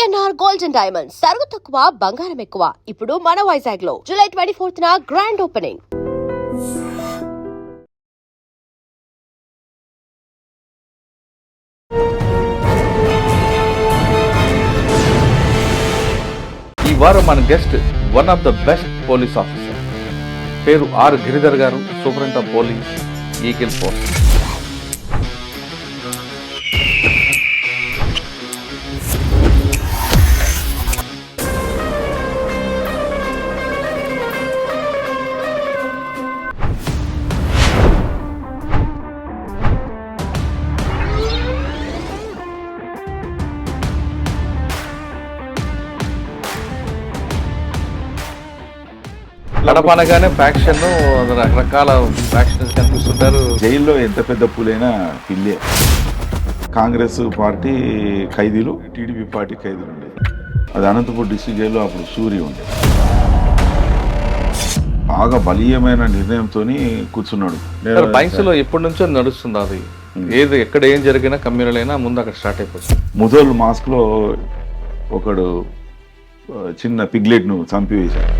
PNR gold and diamonds సరుకు తక్కువ బంగారం ఎక్కువ. ఇప్పుడు మన వైజాగ్ లో జూలై 24న గ్రాండ్ ఓపెనింగ్. ఈ వారం మన guest one of the best police officer, పేరు R Giridhar garu, superintendent of police, eagle force. గడపనగానే ఫ్యాక్షన్, రకరకాల ఫ్యాక్షన్స్ కనిపిస్తుంటారు. జైల్లో ఎంత పెద్ద పూలైనా పిల్లే. కాంగ్రెస్ పార్టీ ఖైదీలు, టీడీపీ పార్టీ ఖైదీలు ఉండేది. అది అనంతపూర్ డిస్ట్రిక్ట్ జైల్లో అప్పుడు సూర్య ఉండేది. బాగా బలీయమైన నిర్ణయంతో కూర్చున్నాడు. బైక్స్ లో ఎప్పటి నుంచో నడుస్తుంది అది. ఏది ఎక్కడ ఏం జరిగినా కమ్యూనల్ అయినా ముందు అక్కడ స్టార్ట్ అయిపోతుంది. ముదోల్ మాస్క్ లో ఒకడు చిన్న పిగ్లెట్ ను చంపివేశాడు.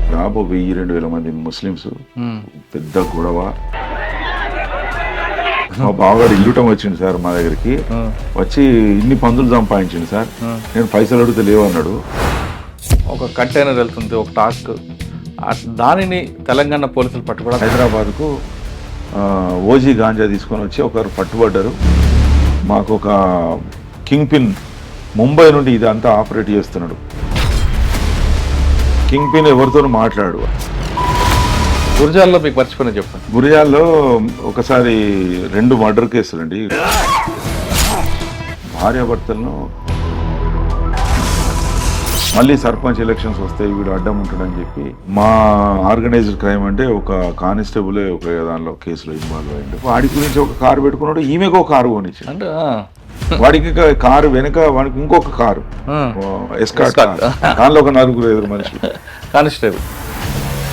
దాదాపు 1000-2000 మంది ముస్లిమ్స్. పెద్ద గొడవ. మా బావగాడు ఇల్లుటం వచ్చింది సార్ మా దగ్గరికి. వచ్చి ఇన్ని పందులు సంపాదించింది సార్, నేను పైసలు అడిగితే లేవన్నాడు. ఒక కంటైనర్ వెళ్తుంది, ఒక టాస్క్, దానిని తెలంగాణ పోలీసులు పట్టుకోవడం. హైదరాబాద్కు ఓజీ గాంజా తీసుకొని వచ్చి ఒకరు పట్టుబడ్డారు. మాకు ఒక కింగ్ పిన్ ముంబై నుండి ఇదంతా ఆపరేట్ చేస్తున్నాడు. కింగ్ పిన్ ఎవరితో మాట్లాడు. గురజాల్లో మీకు మర్చిపోయినా చెప్పండి. గురజాల్లో ఒకసారి 2 మర్డర్ కేసులండి. భార్యాభర్తలను మళ్ళీ సర్పంచ్ ఎలక్షన్స్ వస్తాయి, వీడు అడ్డం ఉంటాడని చెప్పి మా ఆర్గనైజ్డ్ క్రైమ్ అంటే ఒక కానిస్టేబులే ఒక దానిలో కేసులో ఇన్వాల్వ్ అయ్యింది. వాడి గురించి ఒక కారు పెట్టుకున్నాడు, ఈమెకు ఒక కారు కొనిచ్చాడు. అంటే వాడికి కారు వెనక వాడికి ఇంకొక కారు ఎస్కార్ట్, దానిలో ఒక 4 ఎదురు మనుషులు. Constable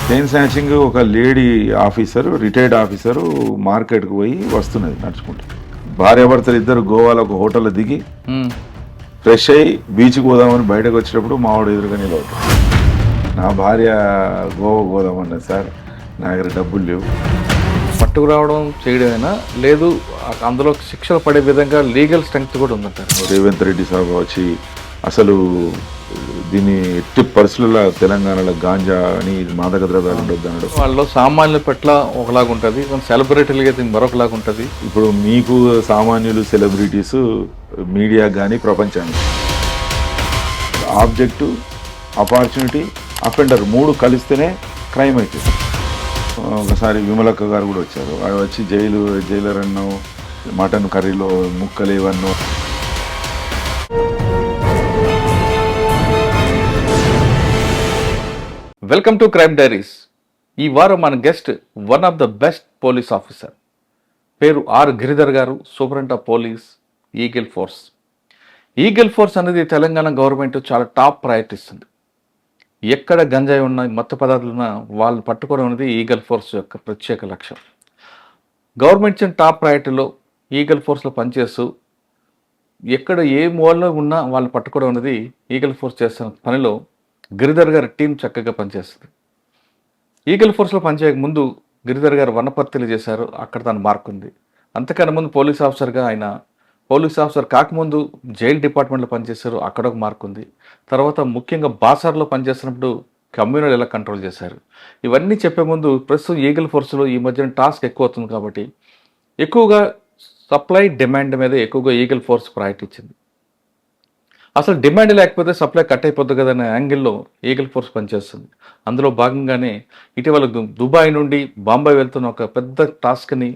chain snatching. ఒక లేడీ ఆఫీసర్, రిటైర్డ్ ఆఫీసరు మార్కెట్కి పోయి వస్తున్నది నడుచుకుంటూ. భార్యాభర్తలు ఇద్దరు గోవాలో ఒక హోటల్లో దిగి ఫ్రెష్ అయ్యి బీచ్కి పోదామని బయటకు వచ్చేటప్పుడు మావాడు ఎదురుగా నిలబడ్డాడు. నా భార్య గోవా పోదామన్నది సార్, నా దగ్గర డబ్బులు లేవు. పట్టుకురావడం చేయడమేనా, లేదు అందులో శిక్షలు పడే విధంగా లీగల్ స్ట్రెంగ్త్ కూడా ఉందంటారు. రేవంత్ రెడ్డి సాబ్ వచ్చి అసలు దీన్ని ఎట్టి పరిస్థితుల్లో తెలంగాణలో గాంజా అని మాదక ద్రవ్యాలు ఉండొద్దు అన్నాడు. వాళ్ళలో సామాన్యుల పట్ల ఒకలాగా ఉంటుంది, సెలబ్రిటీలుగా దీనికి మరొకలాగా ఉంటుంది. ఇప్పుడు మీకు సామాన్యులు, సెలబ్రిటీస్, మీడియా కానీ ప్రపంచానికి ఆబ్జెక్టు, ఆపర్చునిటీ, అఫెండర్ 3 కలిస్తేనే క్రైమ్ అవుతుంది. ఒకసారి విమలక్క గారు కూడా వచ్చారు. అవి వచ్చి జైలర్ అన్నాం, మటన్ కర్రీలో ముక్కలు ఇవన్నో. Welcome to crime diaries. ఈ వారం మన guest one of the best police officer, పేరు R Giridhar garu, superintendent of police, eagle force. Eagle force అనేది తెలంగాణ గవర్నమెంట్ చాలా టాప్ ప్రయారిటీ ఇస్తుంది. ఎక్కడ గంజాయి ఉన్న, మత్తు పదార్థాలు ఉన్నా వాళ్ళు పట్టుకోవడం అనేది ఈగల్ ఫోర్స్ యొక్క ప్రత్యేక లక్ష్యం. గవర్నమెంట్ ఇచ్చిన టాప్ ప్రయారిటీలో ఈగల్ ఫోర్స్లో పనిచేస్తూ ఎక్కడ ఏ మూలలో ఉన్నా వాళ్ళు పట్టుకోవడం అనేది ఈగల్ ఫోర్స్ చేస్తున్న పనిలో గిరిధర్ గారి టీం చక్కగా పనిచేస్తుంది. ఈగల్ ఫోర్స్లో పనిచేయక ముందు గిరిధర్ గారు వనపర్తిలు చేశారు, అక్కడ తన మార్క్ ఉంది. అంతకన్నా ముందు పోలీస్ ఆఫీసర్గా ఆయన పోలీస్ ఆఫీసర్ కాకముందు జైల్ డిపార్ట్మెంట్లో పనిచేశారు, అక్కడ ఒక మార్క్ ఉంది. తర్వాత ముఖ్యంగా బాసార్లో పనిచేస్తున్నప్పుడు కమ్యూనల్ ఎలా కంట్రోల్ చేశారు. ఇవన్నీ చెప్పే ముందు ప్రస్తుతం ఈగల్ ఫోర్స్లో ఈ మధ్యన టాస్క్ ఎక్కువ అవుతుంది కాబట్టి ఎక్కువగా సప్లై డిమాండ్ మీద ఎక్కువగా ఈగల్ ఫోర్స్ ప్రయారిటీ ఇచ్చింది. అసలు డిమాండ్ లేకపోతే సప్లై కట్ అయిపోద్ది కదా అనే యాంగిల్లో ఈగల్ ఫోర్స్ పనిచేస్తుంది. అందులో భాగంగానే ఇటీవల దుబాయ్ నుండి బాంబే వెళ్తున్న ఒక పెద్ద టాస్క్ని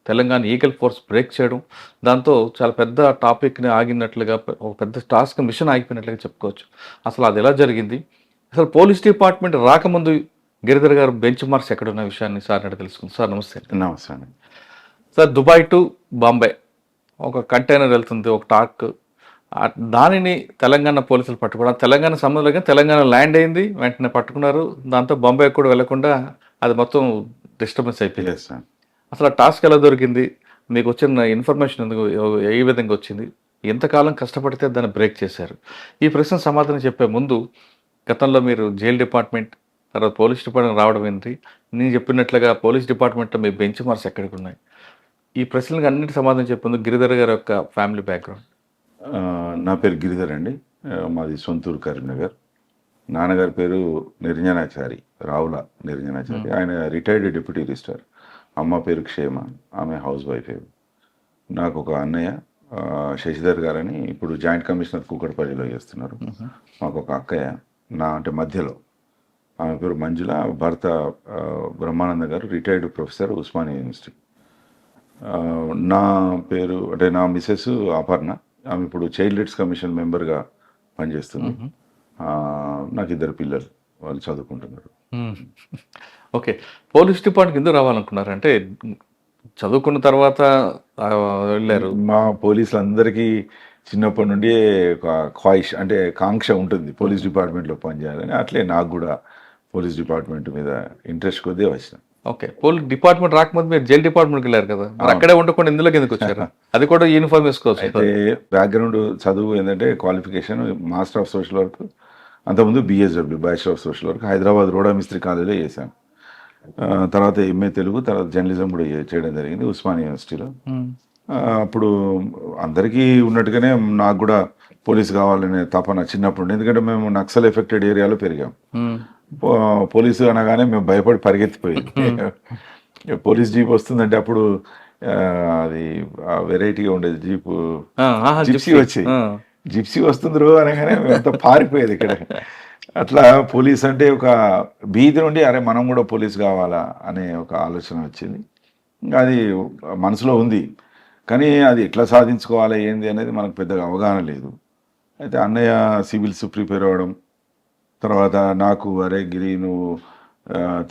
తెలంగాణ ఈగల్ ఫోర్స్ బ్రేక్ చేయడం, దాంతో చాలా పెద్ద టాపిక్ని ఆగినట్లుగా, ఒక పెద్ద టాస్క్ మిషన్ ఆగిపోయినట్లుగా చెప్పుకోవచ్చు. అసలు అది ఎలా జరిగింది, అసలు పోలీస్ డిపార్ట్మెంట్ రాకముందు గిరిధర్ గారు బెంచ్ మార్క్స్ ఎక్కడ ఉన్న విషయాన్ని సార్ అడిగి తెలుసుకుంది. సార్ నమస్తే. నమస్తే అండి. సార్, దుబాయ్ టు బాంబే ఒక కంటైనర్ వెళ్తుంది, ఒక టాక్, దానిని తెలంగాణ పోలీసులు పట్టుకోవడం, తెలంగాణ సంబంధం లేక తెలంగాణ ల్యాండ్ అయింది, వెంటనే పట్టుకున్నారు. దాంతో బాంబే కూడా వెళ్లకుండా అది మొత్తం డిస్టర్బెన్స్ అయిపోయింది. అసలు ఆ టాస్క్ ఎలా దొరికింది, మీకు వచ్చిన ఇన్ఫర్మేషన్ ఎందుకు, ఏ విధంగా వచ్చింది, ఎంతకాలం కష్టపడితే దాన్ని బ్రేక్ చేశారు? ఈ ప్రశ్న సమాధానం చెప్పే ముందు గతంలో మీరు జైల్ డిపార్ట్మెంట్, తర్వాత పోలీస్ డిపార్ట్మెంట్ రావడం ఏంటి? నేను చెప్పినట్లుగా పోలీస్ డిపార్ట్మెంట్‌లో మీ బెంచ్ మార్క్స్ ఎక్కడికున్నాయి? ఈ ప్రశ్నలకు అన్నిటి సమాధానం చెప్పే ముందు గిరిధర్ గారి యొక్క ఫ్యామిలీ బ్యాక్‌గ్రౌండ్. నా పేరు గిరిధర్ అండి. మాది సొంతూరు కరీంనగర్. నాన్నగారి పేరు నిరంజనాచారి, రావుల నిరంజనాచారి. ఆయన రిటైర్డ్ డిప్యూటీ రిజిస్ట్రార్. అమ్మ పేరు క్షేమ, ఆమె హౌస్ వైఫ్. నాకు ఒక అన్నయ్య శశిధర్ గారని ఇప్పుడు జాయింట్ కమిషనర్ కూకట్పల్లిలో చేస్తున్నారు. మాకు ఒక అక్కయ్య, నా అంటే మధ్యలో, ఆమె పేరు మంజుల. భర్త బ్రహ్మానంద గారు రిటైర్డ్ ప్రొఫెసర్ ఉస్మానియా యూనివర్సిటీ. నా పేరు అంటే నా మిసెస్ అపర్ణ, ఆమె ఇప్పుడు చైల్డ్ రైట్స్ కమిషన్ మెంబర్గా పనిచేస్తుంది. నాకు 2 పిల్లలు, వాళ్ళు చదువుకుంటున్నారు. ఓకే. పోలీస్ డిపార్ట్మెంట్‌కి ఎందుకు రావాలనుకున్నారు? అంటే చదువుకున్న తర్వాత వెళ్ళారు. మా పోలీసులందరికీ చిన్నప్పటి నుండి ఒక ఖ్వాయిష్ అంటే కాంక్ష ఉంటుంది పోలీస్ డిపార్ట్మెంట్లో పనిచేయాలని. అట్లే నాకు కూడా పోలీస్ డిపార్ట్మెంట్ మీద ఇంట్రెస్ట్ కొద్దిగా వచ్చిన. ఓకే. పోలీస్ డిపార్ట్మెంట్ రాకముందు మీరు జైల్ డిపార్ట్మెంట్కి వెళ్ళారు కదా, మరి అక్కడే ఉండకుండా ఇందులోకి ఎందుకు వచ్చారు? అది కూడా యూనిఫామ్ వేసుకోవచ్చు. అయితే బ్యాక్గ్రౌండ్ చదువు ఏంటంటే qualification master of social work, అంతకుముందు BSW bachelor of social work Hyderabad Roda Mistry కాలేజీలో చేశాను. తర్వాత ఎంఏ తెలుగు, తర్వాత జర్నలిజం కూడా చేయడం జరిగింది ఉస్మానియా యూనివర్సిటీలో. అప్పుడు అందరికీ ఉన్నట్టుగానే నాకు కూడా పోలీస్ కావాలనే తపన చిన్నప్పుడు ఉండే. ఎందుకంటే మేము నక్సల్ ఎఫెక్టెడ్ ఏరియాలో పెరిగాం. పోలీసు అనగానే మేము భయపడి పరిగెత్తిపోయింది. పోలీస్ జీప్ వస్తుందంటే అప్పుడు అది వెరైటీగా ఉండేది జీపు, జిప్సీ వచ్చేది. జిప్సీ వస్తుంది రో అనగానే అంతా పారిపోయేది ఇక్కడ. అట్లా పోలీస్ అంటే ఒక భీతి నుండి అరే మనం కూడా పోలీస్ కావాలా అనే ఒక ఆలోచన వచ్చింది. ఇంకా అది మనసులో ఉంది, కానీ అది ఎట్లా సాధించుకోవాలి ఏంది అనేది మనకు పెద్దగా అవగాహన లేదు. అయితే అన్నయ్య సివిల్స్ ప్రిపేర్ అవ్వడం, తర్వాత నాకు అరే గిరి నువ్వు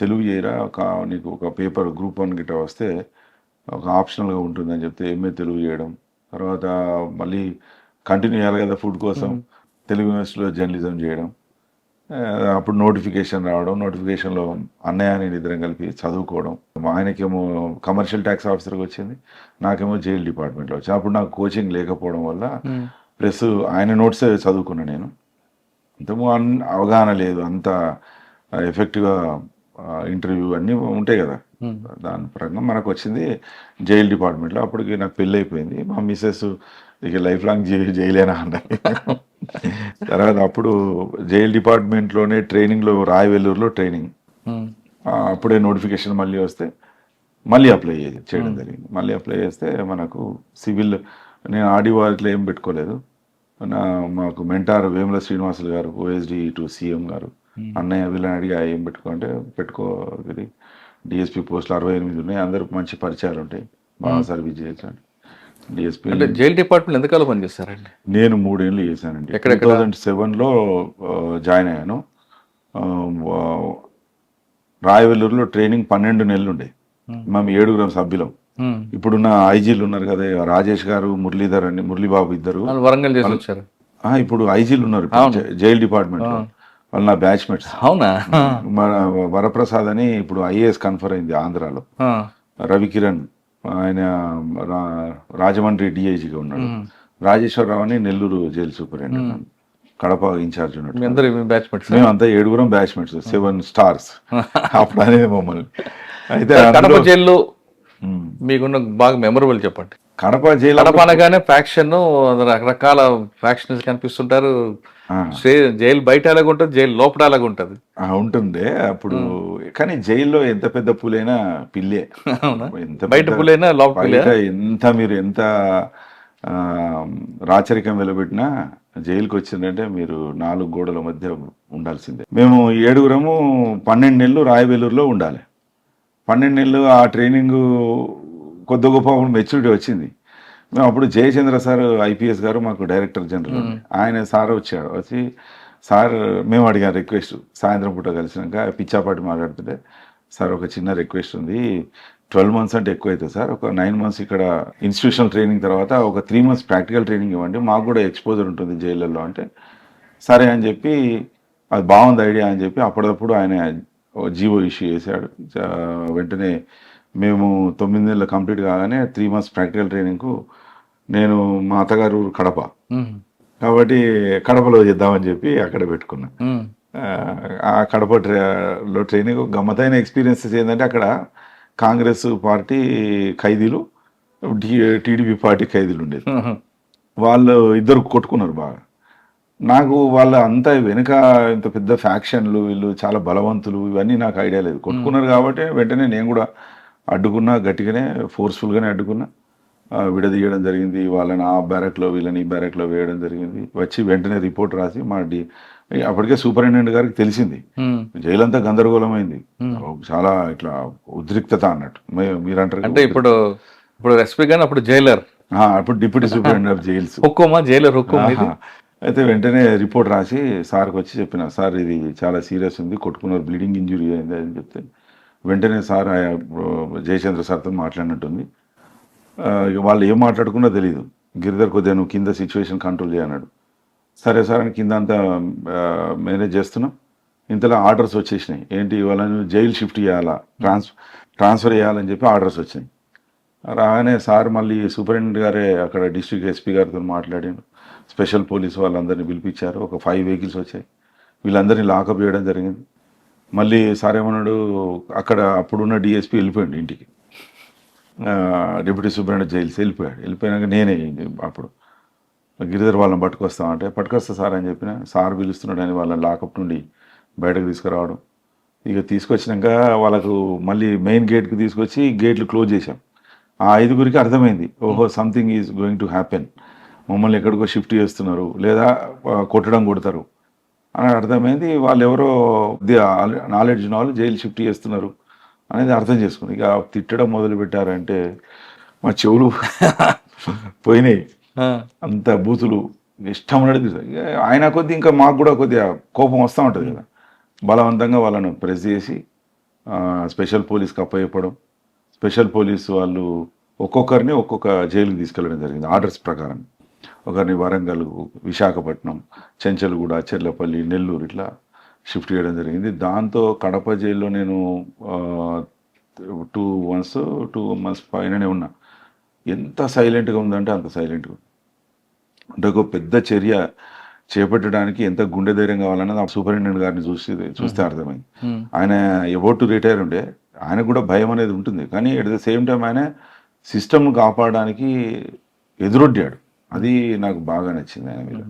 తెలుగు చేయరా, నీకు ఒక పేపర్ గ్రూప్ 1 గిట్ట వస్తే ఒక ఆప్షనల్గా ఉంటుందని చెప్తే ఎంఏ తెలుగు చేయడం. తర్వాత మళ్ళీ కంటిన్యూ చేయాలి కదా ఫుడ్ కోసం, తెలుగు యూనివర్సిటీలో జర్నలిజం చేయడం. అప్పుడు నోటిఫికేషన్ రావడం, నోటిఫికేషన్లో అన్నయ్య నేను ఇద్దరం కలిపి చదువుకోవడం. ఆయనకేమో కమర్షియల్ ట్యాక్స్ ఆఫీసర్కి వచ్చింది, నాకేమో జైల్ డిపార్ట్మెంట్లో వచ్చింది. అప్పుడు నాకు కోచింగ్ లేకపోవడం వల్ల ప్లస్ ఆయన నోట్సే చదువుకున్నాను నేను. అంతమో అవగాహన లేదు, అంత ఎఫెక్టివ్గా ఇంటర్వ్యూ అన్నీ ఉంటాయి కదా, దాని ప్రకారం మనకు వచ్చింది జైల్ డిపార్ట్మెంట్లో. అప్పటికి నాకు పెళ్ళి అయిపోయింది. మా మిస్సెస్ ఇక లైఫ్ లాంగ్ జైలేనా అన్నది. తర్వాత అప్పుడు జైల్ డిపార్ట్మెంట్లోనే ట్రైనింగ్లో రాయవెల్లూరులో ట్రైనింగ్, అప్పుడే నోటిఫికేషన్ మళ్ళీ వస్తే మళ్ళీ అప్లై చేయడం జరిగింది. మళ్ళీ అప్లై చేస్తే మనకు సివిల్, నేను ఆడియో వారిలో ఏం పెట్టుకోలేదు. మాకు మెంటార్ వేముల శ్రీనివాసులు గారు, ఓఎస్డి టు సీఎం గారు, అన్నయ్య వీళ్ళని అడిగి ఏం పెట్టుకోంటే పెట్టుకోగలి డిఎస్పీ పోస్టులు 68 ఉన్నాయి, అందరికి మంచి పరిచయాలు ఉంటాయి, బాగా సర్వీస్ చేశాను. డిఎస్పీ అంటే జైల్ డిపార్ట్మెంట్ ఎంతకాలం పనిచేస్తారండి? నేను 3 ఏళ్ళు చేశానండి. 2007లో జాయిన్ అయ్యాను. రాయవెల్లూరులో ట్రైనింగ్ 12 నెలలు ఉండే. మేము 7 సభ్యులం. ఇప్పుడున్న ఐజీలు ఉన్నారు కదా, రాజేష్ గారు, మురళీధర్ అని, మురళీబాబు ఇద్దరు వరంగల్ చేసి వచ్చారు. ఇప్పుడు ఐజీలు ఉన్నారు జైల్ డిపార్ట్మెంట్ లో, వాళ్ళు నా బ్యాచ్మేట్స్. అవునా? మన వరప్రసాద్ అని ఇప్పుడు ఐఏఎస్ కన్ఫర్ అయింది ఆంధ్రాలో. రవికిరణ్ ఆయన రాజమండ్రి డిఐజీగా ఉన్నాడు. రాజేశ్వరరావు అని Nellore jail superintendent, Kadapa in charge ఉన్నాడు. మేము అంతా 7 బ్యాచ్మేట్స్, 7 స్టార్స్ అప్పుడు అనేది మమ్మల్ని. అయితే కడప జైల్లో మీకున్న బాగా మెమరబుల్ చెప్పండి. కడప జైలు, కడప అనగానే ఫ్యాక్షన్, రకరకాల ఫ్యాక్షన్స్ కనిపిస్తుంటారు. జైలు బయట అలాగ ఉంటుంది, జైలు లోపల అలాగ ఉంటుంది. ఉంటుండే అప్పుడు. కానీ జైల్లో ఎంత పెద్ద పులైనా పిల్లే, బయట పులైనా లోపల మీరు ఎంత రాచరికం వెలబెట్టినా జైలుకి వచ్చిందంటే మీరు 4 గోడల మధ్య ఉండాల్సిందే. మేము 7 12 నెలలు రాయవెల్లూరులో ఉండాలి. 12 నెలలు ఆ ట్రైనింగ్ కొద్ది గొప్ప మెచ్యూరిటీ వచ్చింది. మేము అప్పుడు జయచంద్ర సార్ ఐపీఎస్ గారు మాకు డైరెక్టర్ జనరల్, ఆయన సార్ వచ్చాడు. వచ్చి సార్ మేము అడిగాం రిక్వెస్ట్, సాయంత్రం పూట కలిసినాక పిచ్చాపాటి మాట్లాడుతుంటే, సార్ ఒక చిన్న రిక్వెస్ట్ ఉంది, 12 months అంటే ఎక్కువ అవుతుంది సార్, ఒక 9 months ఇక్కడ ఇన్స్టిట్యూషనల్ ట్రైనింగ్ తర్వాత ఒక 3 months ప్రాక్టికల్ ట్రైనింగ్ ఇవ్వండి, మాకు కూడా ఎక్స్పోజర్ ఉంటుంది జైళ్ళల్లో అంటే, సరే అని చెప్పి అది బాగుంది ఐడియా అని చెప్పి అప్పుడప్పుడు ఆయన జీవో ఇష్యూ చేశాడు. వెంటనే మేము 9 నెలలు కంప్లీట్ కాగానే 3 months ప్రాక్టికల్ ట్రైనింగ్కు నేను మా అత్తగారు ఊరు కడప, ఉమ్, కాబట్టి కడపలో చేద్దామని చెప్పి అక్కడ పెట్టుకున్నా. ఉమ్, ఆ కడప లో ట్రైనింగ్ గమ్మతైన ఎక్స్పీరియన్సెస్ ఏంటంటే అక్కడ కాంగ్రెస్ పార్టీ ఖైదీలు, టీడీపీ పార్టీ ఖైదీలు ఉండేది. ఉమ్, వాళ్ళు ఇద్దరు కొట్టుకున్నారు బాగా. నాకు వాళ్ళ అంతా వెనుక ఇంత పెద్ద ఫ్యాక్షన్లు, వీళ్ళు చాలా బలవంతులు, ఇవన్నీ నాకు ఐడియా లేదు. కొట్టుకున్నారు కాబట్టి వెంటనే నేను కూడా అడ్డుకున్నా, గట్టిగానే ఫోర్స్ఫుల్గానే అడ్డుకున్నా. విడదీయడం జరిగింది. వాళ్ళని ఆ బ్యారెక్లో, వీళ్ళని ఈ బ్యారెక్లో వేయడం జరిగింది. వచ్చి వెంటనే రిపోర్ట్ రాసి అప్పటికే సూపరింటెండెంట్ గారికి తెలిసింది. ఉమ్. జైలంతా గందరగోళమైంది, చాలా ఇట్లా ఉద్రిక్తత అన్నట్టు మీరు అంటారు. అంటే ఇప్పుడు ఎస్పీ గాని అప్పుడు జైలర్, ఇప్పుడు డిప్యూటీ సూపరింటెండెంట్ ఆఫ్ జైల్స్. హుకుమా జైలర్ హుకుమ్ ఇది. అయితే వెంటనే రిపోర్ట్ రాసి సార్కి వచ్చి చెప్పిన, సార్ ఇది చాలా సీరియస్ ఉంది, కొట్టుకున్నారు, బ్లీడింగ్ ఇంజురీ అయింది అని చెప్తే వెంటనే సార్ జయచంద్ర సార్తో మాట్లాడినట్టుంది. ఇక వాళ్ళు ఏం మాట్లాడుకున్నా తెలియదు. గిరిధర్ కొద్దిగా నువ్వు కింద సిచ్యువేషన్ కంట్రోల్ చేయన్నాడు. సరే సార్ అని కింద అంతా మేనేజ్ చేస్తున్నాం. ఇంతలో ఆర్డర్స్ వచ్చేసినాయి. ఏంటి, వాళ్ళని జైలు షిఫ్ట్ చేయాలా, ట్రాన్స్ఫర్ చేయాలని చెప్పి ఆర్డర్స్ వచ్చినాయి. రాగానే సార్ మళ్ళీ సూపరింటెండెంట్ గారే అక్కడ డిస్ట్రిక్ట్ ఎస్పీ గారితో మాట్లాడాను. స్పెషల్ పోలీస్ వాళ్ళందరినీ పిలిపించారు. ఒక 5 వెహికల్స్ వచ్చాయి. వీళ్ళందరినీ లాకప్ చేయడం జరిగింది. మళ్ళీ సార్ ఏమన్నాడు, అక్కడ అప్పుడున్న డిఎస్పీ వెళ్ళిపోయాడు ఇంటికి. డిప్యూటీ సూపరింటెండెంట్ జైల్స్ వెళ్ళిపోయినాక నేనే అప్పుడు గిరిధర్ వాళ్ళని పట్టుకొస్తామంటే, పట్టుకొస్తా సార్ అని చెప్పిన. సార్ పిలుస్తున్నాడు అని వాళ్ళని లాకప్ నుండి బయటకు తీసుకురావడం. ఇక తీసుకొచ్చినాక వాళ్ళకు మళ్ళీ మెయిన్ గేట్కి తీసుకొచ్చి గేట్లు క్లోజ్ చేశాం. ఆ 5గురికి అర్థమైంది, ఓహో something is going to happen, మమ్మల్ని ఎక్కడికో షిఫ్ట్ చేస్తున్నారు లేదా కొడతారు అని అర్థమైంది. వాళ్ళు ఎవరో నాలెడ్జ్ ఉన్న వాళ్ళు జైలు షిఫ్ట్ చేస్తున్నారు అనేది అర్థం చేసుకుని ఇక తిట్టడం మొదలు పెట్టారంటే మా చెవులు పోయినాయి. అంత బూతులు ఇష్టం ఉన్నది. ఆయన కొద్ది ఇంకా మాకు కూడా కొద్దిగా కోపం వస్తూ ఉంటుంది కదా. బలవంతంగా వాళ్ళను ప్రెస్ చేసి స్పెషల్ పోలీస్కి అప్పచెప్పడం. స్పెషల్ పోలీస్ వాళ్ళు ఒక్కొక్కరిని ఒక్కొక్క జైలుకి తీసుకెళ్ళడం జరిగింది ఆర్డర్స్ ప్రకారం. ఒకరిని వరంగల్, విశాఖపట్నం, చెంచల్గూడ, చెర్లపల్లి, నెల్లూరు ఇట్లా షిఫ్ట్ చేయడం జరిగింది. దాంతో కడప జైల్లో నేను 2 months పైననే ఉన్నా. ఎంత సైలెంట్గా ఉందంటే అంత సైలెంట్గా. అంటే ఒక పెద్ద చర్య చేపట్టడానికి ఎంత గుండె ధైర్యం కావాలన్నది ఆ సూపరింటెండెంట్ గారిని చూస్తే అర్థమైంది. ఆయన అబౌట్ టు రిటైర్ ఉండే, ఆయన కూడా భయం అనేది ఉంటుంది. కానీ అట్ ద సేమ్ టైం ఆయన సిస్టమ్ను కాపాడడానికి ఎదురొడ్డాడు. అది నాకు బాగా నచ్చింది ఆయన మీద.